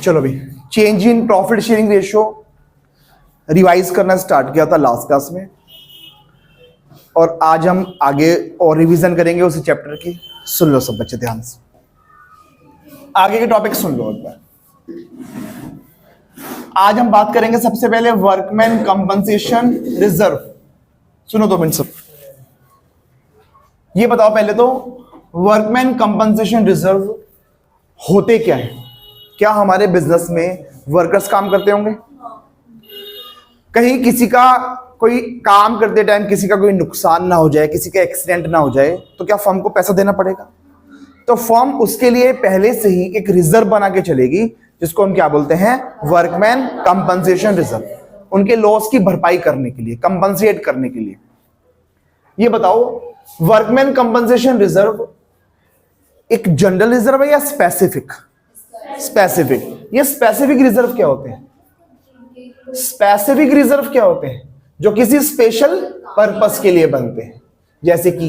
चलो भाई, change in profit sharing ratio revise करना स्टार्ट किया था लास्ट क्लास में, और आज हम आगे और रिवीजन करेंगे उसी चैप्टर की। सुन लो सब बच्चे ध्यान से, आगे के टॉपिक सुन लो एक बार। आज हम बात करेंगे सबसे पहले वर्कमैन कंपनसेशन रिजर्व। सुनो 2 मिनट सब, ये बताओ पहले तो वर्कमैन कंपनसेशन रिजर्व होते क्या है? क्या हमारे बिजनेस में वर्कर्स काम करते होंगे? कहीं किसी का कोई काम करते टाइम किसी का कोई नुकसान ना हो जाए, किसी का एक्सीडेंट ना हो जाए, तो क्या फर्म को पैसा देना पड़ेगा? तो फर्म उसके लिए पहले से ही एक रिजर्व बना के चलेगी, जिसको हम क्या बोलते हैं? Workman compensation reserve. उनके लॉस की भरपाई करने के लिए, कंपनसेट करने के लिए। ये बताओ, वर्कमैन कंपनसेशन रिजर्व एक जनरल रिजर्व है या स्पेसिफिक? स्पेसिफिक। ये स्पेसिफिक रिजर्व क्या होते हैं? स्पेसिफिक रिजर्व क्या होते हैं? जो किसी स्पेशल पर्पस के लिए बनते हैं। जैसे कि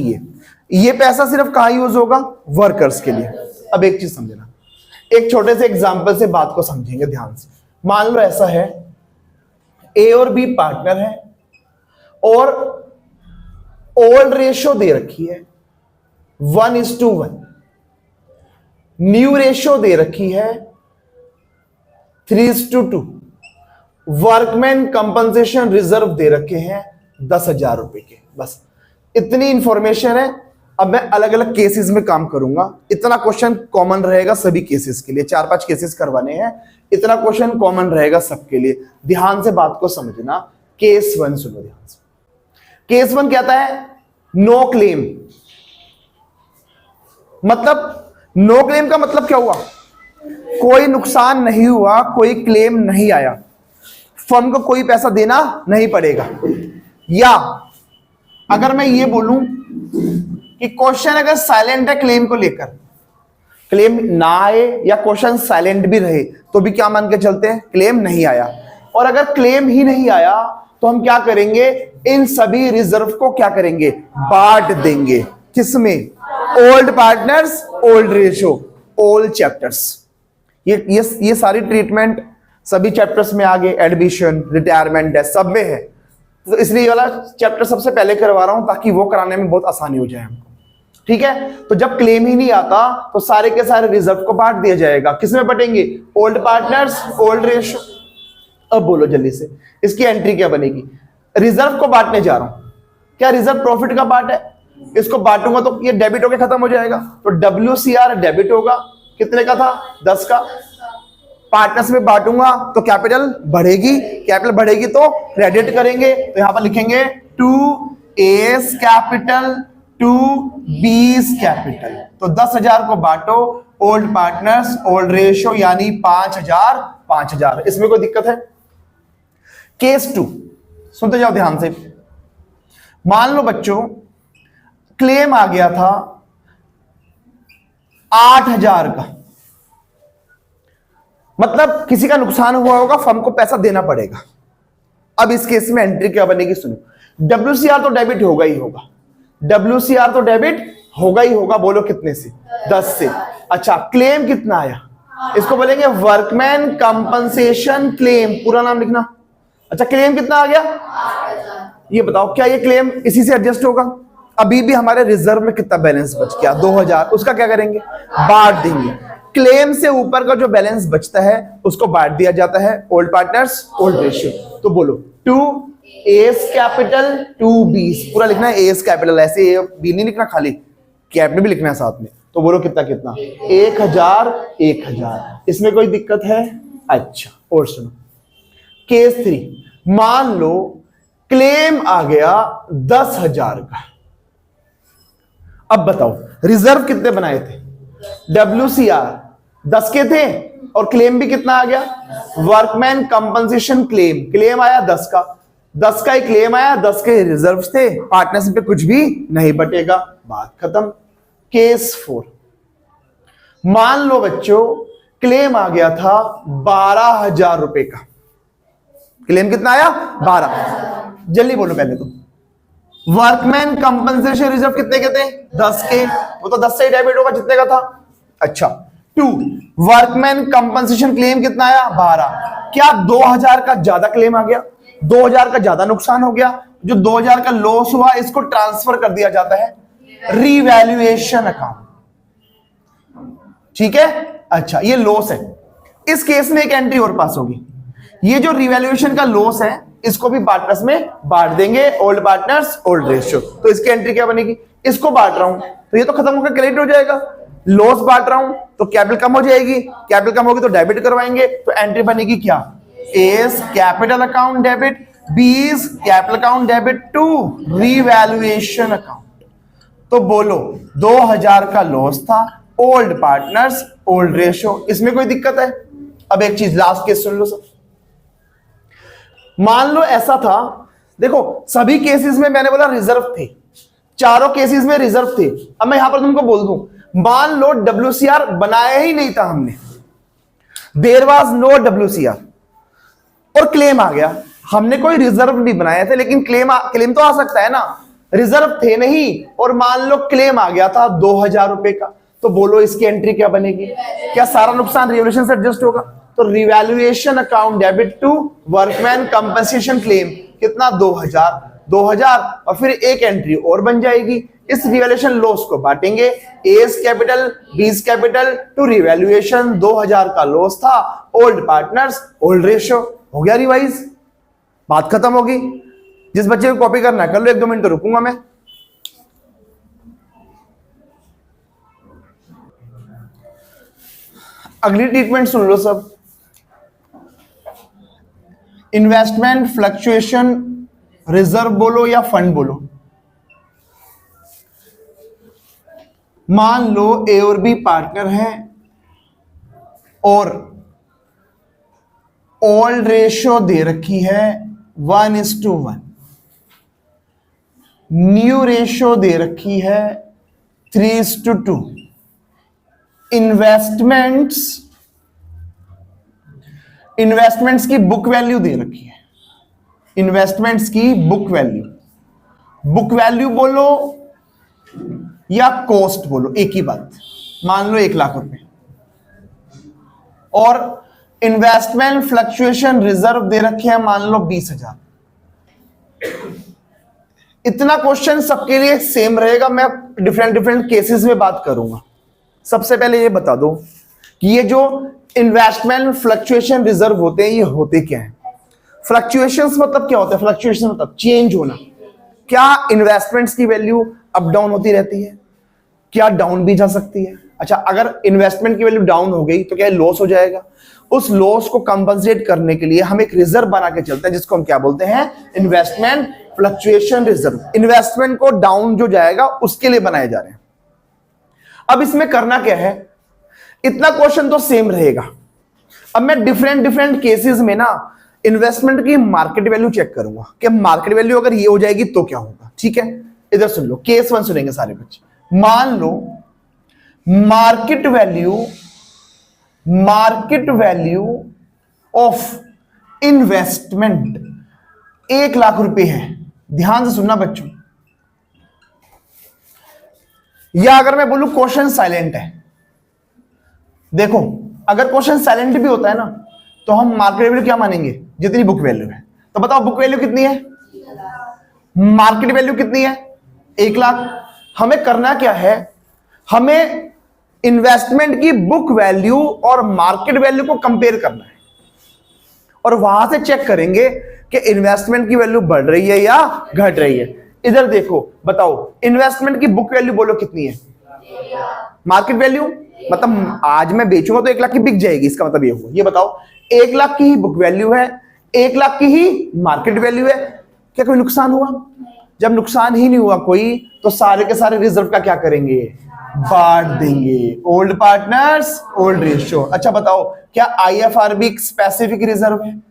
ये पैसा सिर्फ कहां यूज होगा? वर्कर्स के लिए। अब एक चीज समझना, एक छोटे से एग्जांपल से बात को समझेंगे ध्यान से। मान लो ऐसा है, ए और बी पार्टनर है और ओल्ड रेशियो दे रखी है 1:1, न्यू रेशियो दे रखी है 3:2, वर्कमैन कंपनसेशन रिजर्व दे रखे हैं 10,000 रुपए के। बस इतनी इंफॉर्मेशन है। अब मैं अलग अलग केसेस में काम करूंगा। इतना क्वेश्चन कॉमन रहेगा सभी केसेस के लिए, 4-5 केसेस करवाने हैं। इतना क्वेश्चन कॉमन रहेगा सबके लिए। ध्यान से बात को समझना। केस 1 सुनो ध्यान से। केस 1 कहता है नो क्लेम। मतलब नो क्लेम का मतलब क्या हुआ? कोई नुकसान नहीं हुआ, कोई क्लेम नहीं आया, फर्म को कोई पैसा देना नहीं पड़ेगा। या अगर मैं ये बोलूं कि क्वेश्चन अगर साइलेंट है क्लेम को लेकर, क्लेम ना आए या क्वेश्चन साइलेंट भी रहे, तो भी क्या मान के चलते हैं? क्लेम नहीं आया। और अगर क्लेम ही नहीं आया तो हम क्या करेंगे? इन सभी रिजर्व को क्या करेंगे? बांट देंगे। किसमें? Old partners, old ratio, old chapters. ये सारी ट्रीटमेंट सभी चैप्टर्स में आगे एडमिशन, रिटायरमेंट है, सब में है। तो इसलिए वाला चैप्टर सबसे पहले करवा रहा हूं ताकि वो कराने में बहुत आसानी हो जाए हमको। ठीक है? तो जब क्लेम ही नहीं आता तो सारे के सारे रिजर्व को बांट दिया जाएगा। किसमें बटेंगे? Old partners, old ratio. अब बोलो जल्दी से, इसकी एंट्री क्या बनेगी? रिजर्व को बांटने जा रहा हूं। क्या रिजर्व प्रॉफिट का पार्ट है? इसको बांटूंगा तो ये डेबिट होकर खत्म हो जाएगा। तो WCR डेबिट होगा। कितने का था? 10 का। पार्टनर्स में बांटूंगा तो कैपिटल बढ़ेगी, कैपिटल बढ़ेगी तो क्रेडिट करेंगे। तो यहां पर लिखेंगे 2A's कैपिटल 2B's कैपिटल। तो 10,000 को बांटो, ओल्ड पार्टनर्स, ओल्ड रेशियो, यानी 5,000। इसमें कोई दिक्कत है? केस 2 सुनते जाओ ध्यान से। मान लो बच्चों क्लेम आ गया था 8,000 का, मतलब किसी का नुकसान हुआ होगा, फर्म को पैसा देना पड़ेगा। अब इस केस में एंट्री क्या बनेगी? सुनो, WCR तो डेबिट होगा ही होगा। WCR तो डेबिट होगा ही होगा। बोलो कितने से? 10 से। अच्छा, क्लेम कितना आया? इसको बोलेंगे वर्कमैन कंपनसेशन क्लेम। पूरा नाम लिखना। अच्छा, क्लेम कितना आ गया? 8,000। ये बताओ क्या ये क्लेम इसी से एडजस्ट होगा? अभी भी हमारे रिजर्व में कितना बैलेंस बच गया? 2,000। उसका क्या करेंगे? बांट देंगे। क्लेम से ऊपर का जो बैलेंस बचता है उसको बांट दिया जाता है। Old partners, old ratio. तो बोलो 2A's कैपिटल 2B's। पूरा लिखना है A's कैपिटल, ऐसे A B नहीं लिखना, खाली कैपिटल भी लिखना है साथ में। तो बोलो कितना कितना? 1,000। इसमें कोई दिक्कत है? अच्छा, और सुनो केस 3। मान लो क्लेम आ गया 10,000 का। अब बताओ रिजर्व कितने बनाए थे? WCR 10 के थे और क्लेम भी कितना आ गया? Workman compensation claim. क्लेम आया 10 का, 10 का ही क्लेम आया, 10 के रिजर्व्स थे। पार्टनरशिप पे कुछ भी नहीं बटेगा। बात खत्म। केस 4। मान लो बच्चों क्लेम आ गया था 12,000 रुपए का। क्लेम कितना आया? 12। जल्दी बोलो पहले तो। वर्कमैन कंपनसेशन रिजर्व कितने के थे? 10 के। वो तो 10 से ही डेबिट होगा जितने का था। अच्छा, 2। वर्कमैन कंपनसेशन क्लेम कितना आया 12। क्या 2000 का ज्यादा क्लेम आ गया, 2000 का ज्यादा नुकसान हो गया, जो 2000 का लॉस हुआ इसको ट्रांसफर कर दिया जाता है रीवैल्यूएशन अकाउंट। ठीक है, अच्छा ये लॉस है। इस केस में एक एंट्री और पास होगी, ये जो रिवैल्यूएशन का लॉस है इसको भी पार्टनर्स में बांट देंगे, ओल्ड पार्टनर्स ओल्ड रेशियो। तो इसकी एंट्री क्या बनेगी, इसको बांट रहा हूं तो ये तो खत्म होकर क्रेडिट हो जाएगा, लॉस बांट रहा हूं तो कैपिटल कम हो जाएगी, कैपिटल कम होगी तो डेबिट करवाएंगे, तो एंट्री बनेगी क्या, A is capital account debit, B is capital account debit to revaluation account. तो बोलो 2000 का लॉस था, ओल्ड पार्टनर्स ओल्ड रेशियो, इसमें कोई दिक्कत है। अब एक चीज लास्ट केस सुन लो सब, मान लो ऐसा था, देखो सभी केसेस में मैंने बोला रिजर्व थे, चारों केसेस में रिजर्व थे। अब मैं यहां पर तुमको बोल दूं, मान लो WCR बनाया ही नहीं था हमने, देयर वाज नो WCR और क्लेम आ गया, हमने कोई रिजर्व नहीं बनाया था लेकिन क्लेम तो आ सकता है ना, रिजर्व थे नहीं और मान लो क्लेम आ गया था 2000 रुपए का, तो बोलो इसकी एंट्री क्या बनेगी, क्या सारा नुकसान रिवैल्यूएशन से एडजस्ट होगा, तो revaluation account debit to workman compensation claim कितना 2000 और फिर एक एंट्री और बन जाएगी, इस रिवैल्यूएशन लॉस को बांटेंगे, A's capital B's capital to revaluation, 2000 का लॉस था, ओल्ड पार्टनर्स ओल्ड रेशियो, हो गया रिवाइज, बात खत्म होगी। जिस बच्चे को कॉपी करना है कर लो, 1-2 मिनट तो रुकूंगा मैं। अगली ट्रीटमेंट सुन लो सब, इन्वेस्टमेंट फ्लक्चुएशन रिजर्व बोलो या फंड बोलो। मान लो ए और बी पार्टनर हैं और ओल्ड रेशियो दे रखी है 1:1, न्यू रेशियो दे रखी है 3:2। इन्वेस्टमेंट्स की बुक वैल्यू दे रखी है, इन्वेस्टमेंट्स की बुक वैल्यू बोलो या कॉस्ट बोलो, एक ही बात, मान लो 1 लाख रुपए, और इन्वेस्टमेंट फ्लक्चुएशन रिजर्व दे रखे हैं मान लो 20,000। इतना क्वेश्चन सबके लिए सेम रहेगा, मैं डिफरेंट केसेस में बात करूंगा। सबसे पहले ये बता दो कि ये जो इन्वेस्टमेंट फ्लक्चुएशन रिजर्व होते हैं ये होते क्या है, फ्लक्चुएशंस मतलब क्या होता है, फ्लक्चुएशन मतलब चेंज होना। क्या इन्वेस्टमेंट्स की वैल्यू अप डाउन होती रहती है, क्या डाउन भी जा सकती है। अच्छा, अगर इन्वेस्टमेंट की वैल्यू डाउन हो गई तो क्या लॉस हो जाएगा, उस लॉस को कंपनसेट करने के लिए हम एक रिजर्व बना के चलते हैं जिसको हम क्या बोलते हैं, इन्वेस्टमेंट फ्लक्चुएशन रिजर्व। इन्वेस्टमेंट को डाउन जो जाएगा उसके लिए बनाए जा रहे हैं। अब इसमें करना क्या है, इतना क्वेश्चन तो सेम रहेगा। अब मैं डिफरेंट केसेस में ना इन्वेस्टमेंट की मार्केट वैल्यू चेक करूंगा कि मार्केट वैल्यू अगर ये हो जाएगी तो क्या होगा। ठीक है, इधर सुन लो, केस 1 सुनेंगे सारे बच्चे। मान लो market value of investment 1 lakh रुपए है। ध्यान से सुनना बच्चों, या अगर मैं बोलूं क्वेश्चन साइलेंट है, देखो अगर क्वेश्चन साइलेंट भी होता है ना तो हम मार्केट वैल्यू क्या मानेंगे, जितनी बुक वैल्यू है। तो बताओ बुक वैल्यू कितनी है, मार्केट वैल्यू कितनी है, 1 लाख। हमें करना क्या है, हमें इन्वेस्टमेंट की बुक वैल्यू और मार्केट वैल्यू को कंपेयर करना है और वहां से चेक करेंगे कि इन्वेस्टमेंट की वैल्यू बढ़ रही है या घट रही है। इधर देखो, बताओ इन्वेस्टमेंट की बुक वैल्यू बोलो कितनी है, मार्केट वैल्यू मतलब आज मैं बेचूंगा तो 1 लाख की बिक जाएगी, इसका मतलब ये हुआ। ये बताओ 1 लाख की ही बुक वैल्यू है, 1 लाख की ही मार्केट वैल्यू है, क्या कोई नुकसान हुआ? जब नुकसान ही नहीं हुआ कोई तो सारे के सारे रिजर्व का क्या करेंगे, बांट देंगे, ओल्ड पार्टनर्स ओल्ड रेशियो। अच्छा बताओ, क्या IFRB एक स्पेसिफिक रिजर्व है?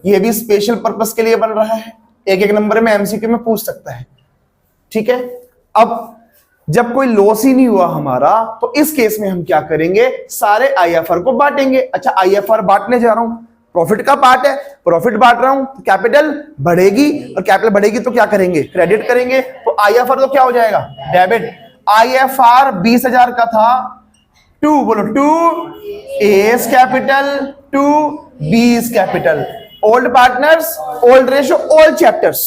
ये भी स्पेशल पर्पस के लिए बन रहा है, एक नंबर में MCQ में पूछ सकता है। ठीक है, अब जब कोई लॉस ही नहीं हुआ हमारा तो इस केस में हम क्या करेंगे, सारे IFR को बांटेंगे। अच्छा, IFR बांटने जा रहा हूं, प्रॉफिट का पार्ट है, प्रॉफिट बांट रहा हूं तो कैपिटल बढ़ेगी, और कैपिटल बढ़ेगी तो क्या करेंगे, क्रेडिट करेंगे। तो IFR तो क्या हो जाएगा, डेबिट। IFR 20,000 का था, टू, बोलो to A's capital to B's capital, old partners, old ratio, old chapters,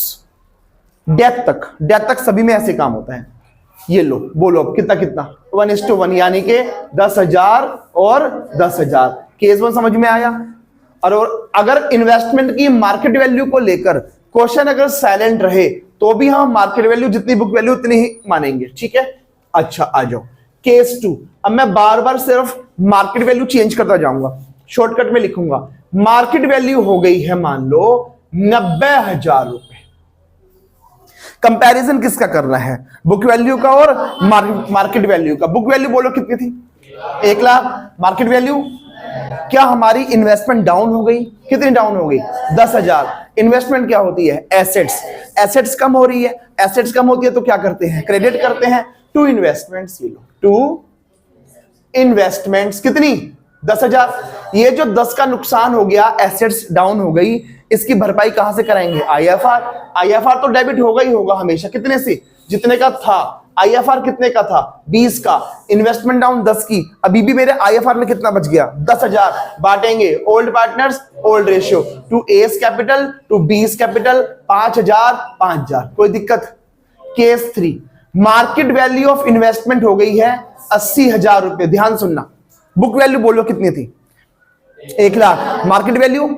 death तक सभी में ऐसे काम होता है। ये लो, बोलो अब कितना कितना, 1:1 यानी कि 10,000 और 10,000। केस वन समझ में आया। और अगर इन्वेस्टमेंट की मार्केट वैल्यू को लेकर क्वेश्चन अगर साइलेंट रहे तो भी हम मार्केट वैल्यू जितनी बुक वैल्यू उतनी ही मानेंगे, ठीक है। अच्छा आ जाओ केस 2। अब मैं बार बार सिर्फ मार्केट वैल्यू चेंज करता जाऊंगा, शॉर्टकट में लिखूंगा। मार्केट वैल्यू हो गई है मान लो 90,000 रुपए। कंपैरिजन किसका करना है, बुक वैल्यू का और मार्केट वैल्यू का। बुक वैल्यू बोलो कितनी थी, 1 लाख। मार्केट वैल्यू, क्या हमारी इन्वेस्टमेंट डाउन हो गई, कितनी डाउन हो गई, 10,000। इन्वेस्टमेंट क्या होती है, एसेट्स, एसेट्स कम हो रही है। एसेट्स कम होती है तो क्या करते हैं, क्रेडिट करते हैं टू इन्वेस्टमेंट्स। ये लो टू इन्वेस्टमेंट्स, कितनी, 10,000। ये जो 10 का नुकसान हो गया, एसेट्स डाउन हो गई, इसकी भरपाई कहां से कराएंगे, आईएफआर। आईएफआर तो डेबिट होगा ही होगा हमेशा, कितने से, जितने का था। आईएफआर कितने का था, 20 का। इन्वेस्टमेंट डाउन 10 की, अभी भी मेरे आईएफआर में कितना बच गया, 10,000। बांटेंगे old partners, old ratio, to A's capital to B's capital, 5,000 5,000। कोई दिक्कत। Case 3, market value of investment हो गई है 80,000 रुपए। ध्यान सुनना, बुक वैल्यू बोलो कितनी थी, 1 लाख। मार्केट वैल्यू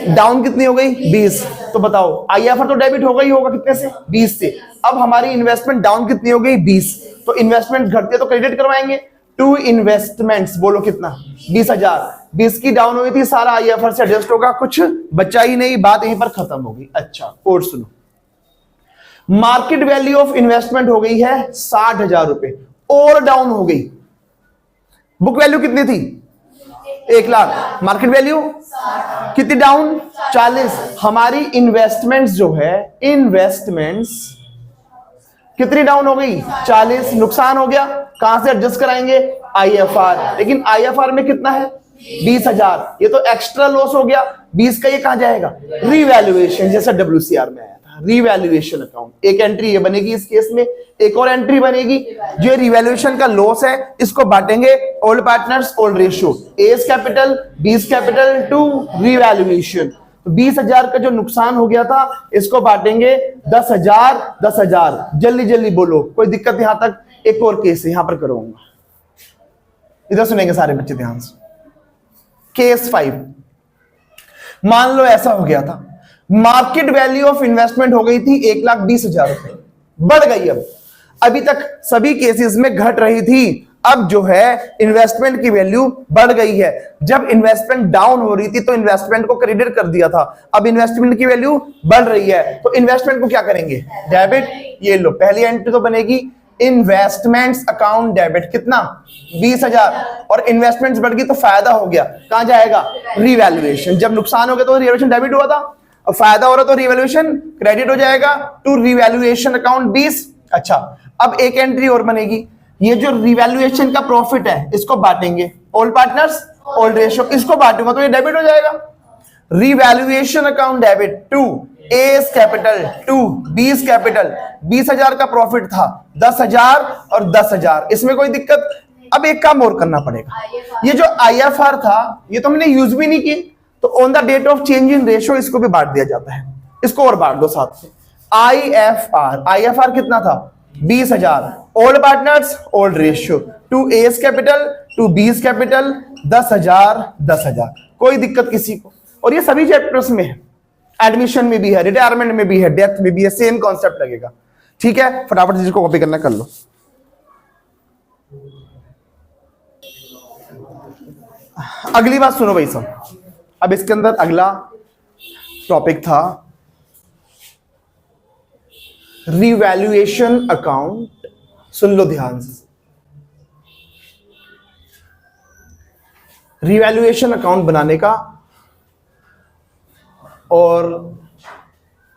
डाउन कितनी हो गई, 20। तो बताओ आईएफआर तो डेबिट हो गई होगा कितने से, 20 से। अब हमारी इन्वेस्टमेंट डाउन कितनी हो गई, 20। तो इन्वेस्टमेंट घटती है तो क्रेडिट करवाएंगे टू इन्वेस्टमेंट्स, बोलो कितना, 20,000। 20 की डाउन हुई थी, सारा आईएफआर से एडजस्ट होगा, कुछ बचा ही नहीं, बात यहीं पर खत्म हो गई। अच्छा और सुनो, मार्केट वैल्यू ऑफ इन्वेस्टमेंट हो गई है 60,000 रुपए और डाउन हो गई। बुक वैल्यू कितनी थी, 1 लाख। मार्केट वैल्यू कितनी डाउन, 40। हमारी इन्वेस्टमेंट्स जो है, इन्वेस्टमेंट्स कितनी डाउन हो गई, 40। नुकसान हो गया, कहां से एडजस्ट कराएंगे, आईएफआर। लेकिन आईएफआर में कितना है, 20,000। ये तो एक्स्ट्रा लॉस हो गया 20 का। ये कहां जाएगा, रीवैल्यूएशन, जैसा डब्ल्यूसीआर में आया था, रीवैल्यूएशन अकाउंट। एक एंट्री ये बनेगी इस केस में, एक और एंट्री बनेगी। जो रिवैल्यूएशन का लॉस है इसको बांटेंगे old partners, old ratio, A's capital B's capital to revaluation. तो 20,000 का जो नुकसान हो गया था इसको बांटेंगे 10,000 10,000। जल्दी जल्दी बोलो, कोई दिक्कत यहां तक। एक और केस यहां पर करूंगा, इधर सुनेंगे सारे बच्चे ध्यान से। केस 5, मान लो ऐसा हो गया था, मार्केट वैल्यू ऑफ इन्वेस्टमेंट हो गई थी 1,20,000 रुपए, बढ़ गई। अब अभी तक सभी केसेस में घट रही थी, अब जो है इन्वेस्टमेंट की वैल्यू बढ़ गई है। जब इन्वेस्टमेंट डाउन हो रही थी तो इन्वेस्टमेंट को क्रेडिट कर दिया था, अब इन्वेस्टमेंट की वैल्यू बढ़ रही है तो इन्वेस्टमेंट को क्या करेंगे, डेबिट। ये लो पहली एंट्री तो बनेगी इन्वेस्टमेंट्स अकाउंट डेबिट, कितना, 20,000। और इन्वेस्टमेंट्स बढ़ गई तो फायदा हो गया, कहां जाएगा, रिवैल्यूएशन। जब नुकसान हो गया तो रिवैल्यूएशन डेबिट हुआ था, और फायदा हो रहा तो रिवैल्यूएशन क्रेडिट हो जाएगा टू रिवैल्यूएशन अकाउंट 20। अच्छा अब एक एंट्री और बनेगी, ये जो रिवैल्यूएशन का प्रॉफिट है इसको बांटेंगे ओल्ड पार्टनर्स, ओल्ड रेशियो, इसको बांटूंगा तो ये डेबिट हो जाएगा। Revaluation account debit to A's capital to 20 capital. 20,000 का प्रॉफिट था, 10,000 और 10,000, इसमें कोई दिक्कत। अब एक काम और करना पड़ेगा, ये जो आईएफआर था ये तो हमने यूज भी नहीं की, तो on the date of change in ratio इसको भी बांट दिया जाता है, इसको और बांट दो साथ में। आईएफआर, आईएफआर कितना था, 20,000। Old partners, old ratio, to A's capital to 20 capital, 10,000 10,000। कोई दिक्कत किसी को। और ये सभी चैप्टर्स में है, एडमिशन में भी है, रिटायरमेंट में भी है, डेथ में भी है, सेम कॉन्सेप्ट लगेगा। ठीक है, फटाफट जिसको कॉपी करना कर लो। अगली बात सुनो भाई सब, अब इसके अंदर अगला टॉपिक था रिवैल्यूएशन अकाउंट। सुन लो ध्यान से, रिवैल्यूएशन अकाउंट बनाने का और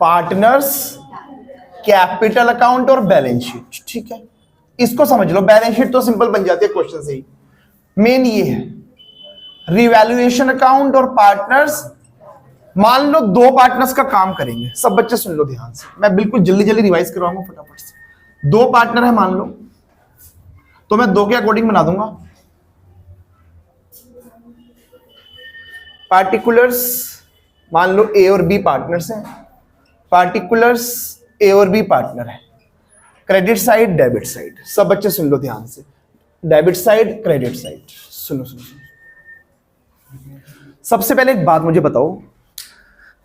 पार्टनर्स कैपिटल अकाउंट और बैलेंस शीट। ठीक है, इसको समझ लो, बैलेंस शीट तो सिंपल बन जाती है क्वेश्चन से ही। मेन ये है रिवैल्यूएशन अकाउंट और पार्टनर्स। मान लो 2 पार्टनर्स का काम करेंगे, सब बच्चे सुन लो ध्यान से, मैं बिल्कुल जल्दी जल्दी रिवाइज करवाऊंगा फटाफट से। 2 पार्टनर है मान लो, तो मैं 2 के अकॉर्डिंग बना दूंगा। पार्टिकुलर्स, मान लो ए और बी पार्टनर्स हैं, पार्टिकुलर्स ए और बी पार्टनर है, क्रेडिट साइड डेबिट साइड। सब बच्चे सुन लो ध्यान से, डेबिट साइड क्रेडिट साइड, सुनो सुनो सुनो। सबसे पहले एक बात मुझे बताओ,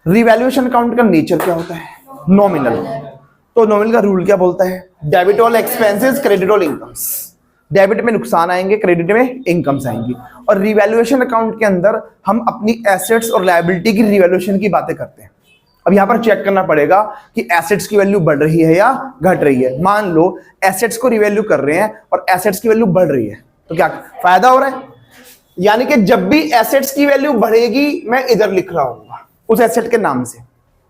रिवैल्यूएशन अकाउंट का नेचर क्या होता है? नॉमिनल। तो नॉमिनल का रूल क्या बोलता है? Debit all expenses credit all incomes. Debit में नुकसान आएंगे, क्रेडिट में इनकम्स आएंगी। और रिवैल्यूएशन अकाउंट के अंदर हम अपनी एसेट्स और लायबिलिटी की रिवैल्यूएशन की बातें करते हैं। अब यहां पर चेक करना पड़ेगा कि एसेट्स की वैल्यू बढ़ रही है या घट रही है। मान लो एसेट्स को रिवैल्यू कर रहे हैं और एसेट्स की वैल्यू बढ़ रही है, तो क्या फायदा हो रहा है? यानी कि जब भी एसेट्स की वैल्यू बढ़ेगी मैं इधर लिख रहा हूंगा उस एसेट के नाम से।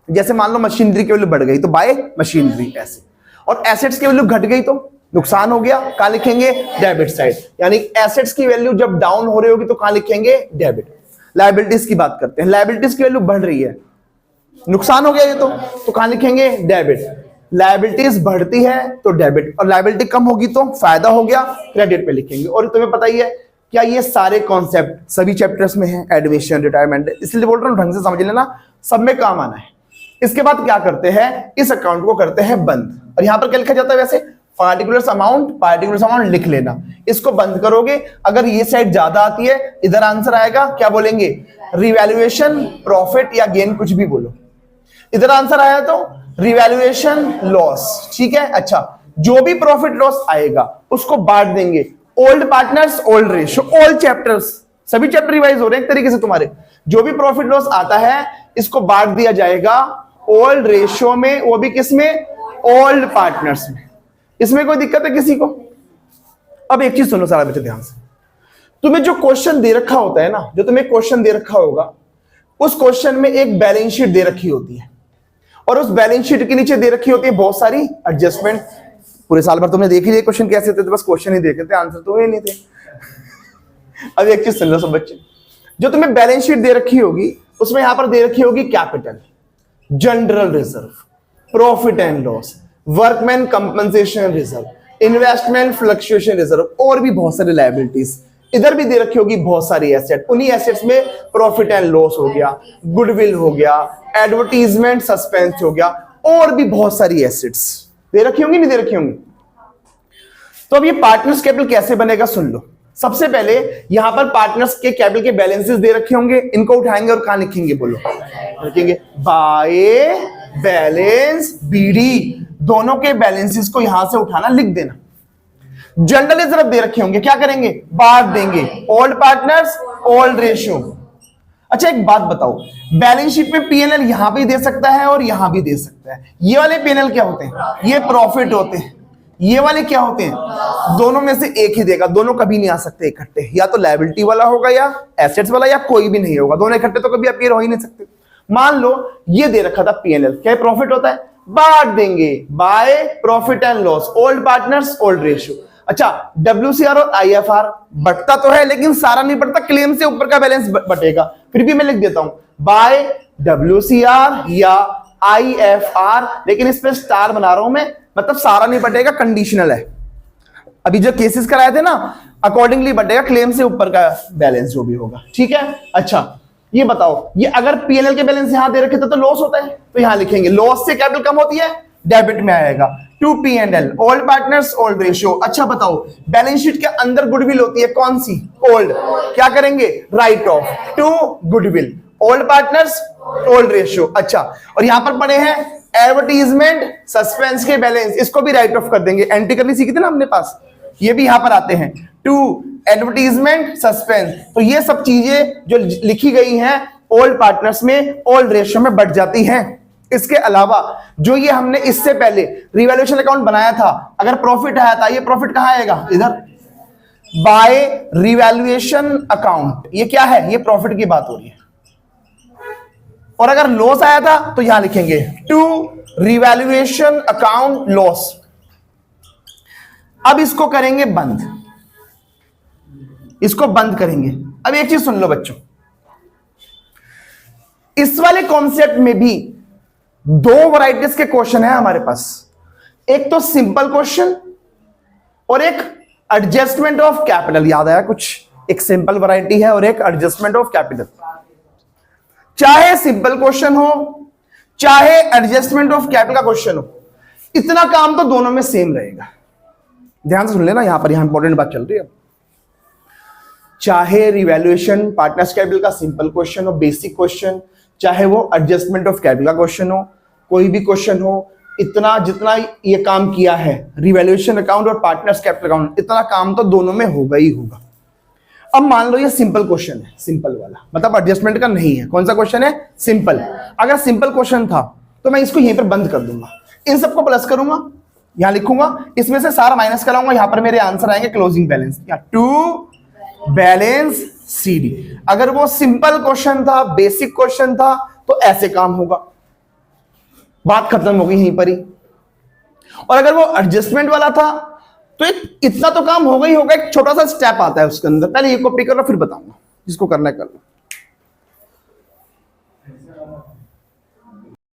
जैसे मान लो मशीनरी की वैल्यू बढ़ गई तो बाय मशीनरी ऐसे, और एसेट्स की वैल्यू घट गई तो नुकसान हो गया, कहां लिखेंगे? Debit side. यानी एसेट्स की वैल्यू जब डाउन हो रही होगी तो कहां लिखेंगे? डेबिट। लायबिलिटीज की बात करते हैं, लायबिलिटीज की वैल्यू बढ़ रही है, नुकसान हो गया ये तो कहां लिखेंगे? डेबिट। लायबिलिटीज बढ़ती है तो डेबिट, और लायबिलिटी कम होगी तो फायदा हो गया, क्रेडिट पे लिखेंगे। और तुम्हें पता ही है क्या ये सारे कॉन्सेप्ट सभी चैप्टर्स में हैं, एडमिशन रिटायरमेंट, इसलिए बोल रहा हूं ढंग से समझ लेना, सब में काम आना है। इसके बाद क्या करते हैं? इस अकाउंट को करते हैं बंद। और यहां पर क्या लिखा जाता है? वैसे पार्टिकुलर्स अमाउंट लिख लेना। इसको बंद करोगे, अगर ये साइड ज्यादा आती है इधर आंसर आएगा, क्या बोलेंगे? रिवैल्यूएशन प्रॉफिट या गेन, कुछ भी बोलो। इधर आंसर आया तो रिवैल्यूएशन लॉस, ठीक है। अच्छा, जो भी प्रॉफिट लॉस आएगा उसको बांट देंगे, old partners old ratio, old chapters, सभी चैप्टर रिवाइज हो रहे हैं एक तरीके से तुम्हारे। जो भी प्रॉफिट लॉस आता है इसको बांट दिया जाएगा ओल्ड रेशियो में, वो भी किस में? ओल्ड पार्टनर्स में। इसमें कोई दिक्कत है किसी को? अब एक चीज सुनो सारा बच्चे ध्यान से, तुम्हें जो क्वेश्चन दे रखा होता है ना, जो तुम्हें क्वेश्चन दे रखा होगा उस क्वेश्चन में एक बैलेंस शीट दे रखी होती है, और उस बैलेंस शीट के नीचे दे रखी होती है बहुत सारी एडजस्टमेंट। पूरे साल भर तुमने देख ही लिया क्वेश्चन कैसे थे, तो बस क्वेश्चन ही देखे थे, आंसर तो ये नहीं थे। अब एक चीज सुन लो सब बच्चे, जो तुम्हें बैलेंस शीट दे रखी होगी उसमें यहां पर दे रखी होगी capital, general reserve, profit and loss, workman compensation reserve, investment fluctuation reserve, और भी बहुत सारी लायबिलिटीज। इधर भी दे रखी होगी बहुत सारी एसेट, उन्हीं एसेट्स में प्रॉफिट एंड लॉस हो गया, गुडविल हो गया, एडवर्टीजमेंट सस्पेंस हो गया, और भी बहुत सारी एसेट्स दे रखी होंगी, नहीं दे रखी होंगी। तो अब ये पार्टनर्स कैपिटल कैसे बनेगा सुन लो। सबसे पहले यहां पर पार्टनर्स के कैपिटल के बैलेंसेस दे रखे होंगे, इनको उठाएंगे और कहां लिखेंगे? बोलो, लिखेंगे बाय बैलेंस बीडी। दोनों के बैलेंसेस को यहां से उठाना, लिख देना। जनरल रिजर्व दे रखे होंगे, क्या करेंगे? बांट देंगे, ओल्ड पार्टनर्स ओल्ड रेशियो। अच्छा एक बात बताओ, बैलेंस शीट में पीएनएल यहां भी दे सकता है और यहां भी दे सकता है। ये वाले पीएनएल क्या होते हैं? ये प्रॉफिट होते हैं। ये वाले क्या होते हैं? दोनों में से एक ही देगा, दोनों कभी नहीं आ सकते इकट्ठे, या तो लायबिलिटी वाला होगा या एसेट्स वाला, या कोई भी नहीं होगा, दोनों इकट्ठे तो कभी अपीयर हो ही नहीं सकते। मान लो ये दे रखा था पीएनएल, क्या प्रॉफिट होता है? बांट देंगे by profit and loss, old partners old ratio. अच्छा, WCR और IFR बढ़ता तो है लेकिन सारा नहीं बढ़ता, क्लेम से ऊपर का बैलेंस बटेगा। फिर भी मैं लिख देता हूं बाय WCR या IFR, लेकिन इस पे स्टार बना रहा हूं मैं, मतलब सारा नहीं बटेगा, कंडीशनल है। अभी जो केसेस कराए थे ना, अकॉर्डिंगली बटेगा क्लेम से ऊपर का बैलेंस जो भी होगा, ठीक है। अच्छा ये बताओ, ये अगर पीएनएल के बैलेंस यहां दे रखे थे तो लॉस होता है, तो यहां लिखेंगे लॉस से कैपिटल कम होती है, डेबिट में आएगा। To PNL, old partners old ratio. अच्छा बताओ, बैलेंस शीट के अंदर गुडविल होती है, कौन सी? ओल्ड, क्या करेंगे? Write off to goodwill, old partners old ratio. अच्छा, और यहां पर पड़े हैं एडवर्टीजमेंट सस्पेंस के बैलेंस, इसको भी राइट ऑफ कर देंगे। एंट्री करनी सीखी थी ना अपने पास, ये भी यहां पर आते हैं, टू एडवर्टीजमेंट सस्पेंस। तो ये सब चीजें जो लिखी गई हैं ओल्ड पार्टनर्स में ओल्ड रेशियो में बढ़ जाती हैं। इसके अलावा जो ये हमने इससे पहले रिवैल्यूएशन अकाउंट बनाया था, अगर प्रॉफिट आया था, ये प्रॉफिट कहां आएगा? इधर बाय रिवैल्यूएशन अकाउंट। ये क्या है? ये प्रॉफिट की बात हो रही है। और अगर लॉस आया था तो यहां लिखेंगे टू रिवैल्यूएशन अकाउंट लॉस। अब इसको करेंगे बंद, इसको बंद करेंगे। अब एक चीज सुन लो बच्चों, इस वाले कॉन्सेप्ट में भी दो वैरायटीज के क्वेश्चन है हमारे पास, एक तो सिंपल क्वेश्चन और एक एडजस्टमेंट ऑफ कैपिटल। याद आया कुछ? एक सिंपल वैरायटी है और एक एडजस्टमेंट ऑफ कैपिटल। चाहे सिंपल क्वेश्चन हो चाहे एडजस्टमेंट ऑफ कैपिटल का क्वेश्चन हो, इतना काम तो दोनों में सेम रहेगा। ध्यान से सुन लेना, यहां इंपॉर्टेंट बात चल रही है। चाहे रिवैल्यूएशन पार्टनर्स कैपिटल का सिंपल क्वेश्चन हो, बेसिक क्वेश्चन, चाहे वो एडजस्टमेंट ऑफ कैपिटल का क्वेश्चन हो, कोई भी क्वेश्चन हो, इतना जितना ये काम किया है रिवैल्यूएशन अकाउंट और पार्टनर्स कैपिटल अकाउंट, इतना काम तो दोनों में होगा ही होगा। अब मान लो ये सिंपल क्वेश्चन है, सिंपल वाला मतलब एडजस्टमेंट का नहीं है। कौन सा क्वेश्चन है? सिंपल। अगर सिंपल क्वेश्चन था तो मैं इसको यहीं पर बंद कर दूंगा, इन सबको प्लस करूंगा, यहां लिखूंगा, इसमें से सारा माइनस कराऊंगा, यहां पर मेरे आंसर आएंगे क्लोजिंग बैलेंस या टू बैलेंस CD। अगर वो सिंपल क्वेश्चन था, बेसिक क्वेश्चन था, तो ऐसे काम होगा, बात खत्म हो गई यहीं पर ही। और अगर वो एडजस्टमेंट वाला था तो इतना तो काम होगा ही होगा, एक छोटा सा स्टेप आता है उसके अंदर। पहले ये कॉपी करो फिर बताऊंगा, जिसको करना है कर लो।